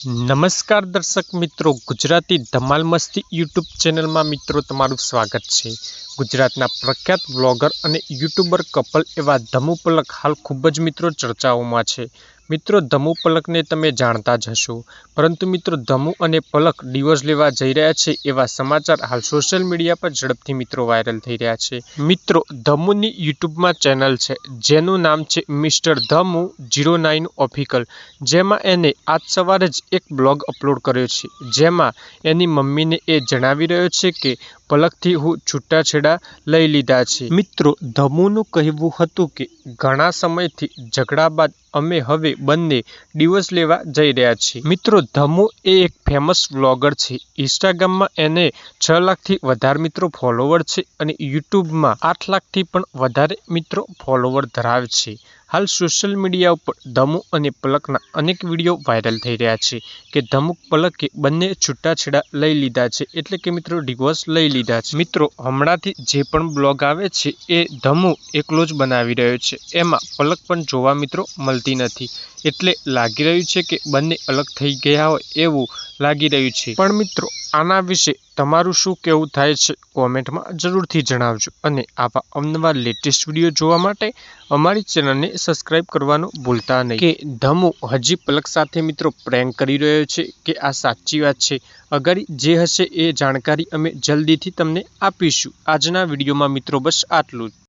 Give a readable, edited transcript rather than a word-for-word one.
નમસ્કાર દર્શક મિત્રો, ગુજરાતી ધમાલ મસ્તી યુટ્યુબ ચેનલમાં મિત્રો તમારું સ્વાગત છે। ગુજરાતના પ્રખ્યાત વ્લોગર અને યુટ્યુબર કપલ એવા ધમુ પલક હાલ ખૂબ જ મિત્રો ચર્ચાઓમાં છે। મિત્રો ધમુ પલકને તમે જાણતા જ હશો, પરંતુ મિત્રો ધમુ અને પલક ડિવોર્સ લેવા જઈ રહ્યા છે એવા સમાચાર હાલ સોશિયલ મીડિયા પર ઝડપથી મિત્રો વાયરલ થઈ રહ્યા છે। મિત્રો ધમુની યુટ્યુબમાં ચેનલ છે જેનું નામ છે મિસ્ટર ધમુ 09 ઓફિકલ, જેમાં એને આજ સવારે જ એક બ્લોગ અપલોડ કર્યો છે જેમાં એની મમ્મીને એ જણાવી રહ્યો છે કે પલકથી હું છૂટાછેડા લઈ લીધા છે। મિત્રો ધમુનું કહેવું હતું કે ઘણા સમયથી ઝઘડા બાદ અમે હવે બંને ડિવોર્સ લેવા જઈ રહ્યા છીએ। મિત્રો ધમુ એ એક ફેમસ વ્લોગર છે। ઇન્સ્ટાગ્રામમાં એને 6 લાખથી વધારે મિત્રો ફોલોવર છે અને યુટ્યુબમાં 8 લાખથી પણ વધારે મિત્રો ફોલોવર ધરાવે છે। હાલ સોશિયલ મીડિયા ઉપર ધમુ અને પલકના અનેક વિડીયો વાયરલ થઈ રહ્યા છે કે ધમુ પલકે બંને છૂટાછેડા લઈ લીધા છે, એટલે કે મિત્રો ડિવોર્સ લઈ લીધા છે। મિત્રો હમણાંથી જે પણ બ્લોગ આવે છે એ ધમુ એકલો જ બનાવી રહ્યો છે, એમાં પલક પણ જોવા મિત્રો મળતી નથી, એટલે લાગી રહ્યું છે કે બંને અલગ થઈ ગયા હોય એવું લાગી રહ્યું છે। પણ મિત્રો આના વિશે તમારું શું કહેવું થાય છે કોમેન્ટમાં જરૂરથી જણાવજો, અને આવા અવનવા લેટેસ્ટ વિડીયો જોવા માટે અમારી ચેનલને સબસ્ક્રાઇબ કરવાનું ભૂલતા નહીં। કે ધમુ હજી પલક સાથે મિત્રો પ્રેન્ક કરી રહ્યો છે કે આ સાચી વાત છે, અગાડી જે હશે એ જાણકારી અમે જલ્દીથી તમને આપીશું। આજના વિડીયોમાં મિત્રો બસ આટલું જ।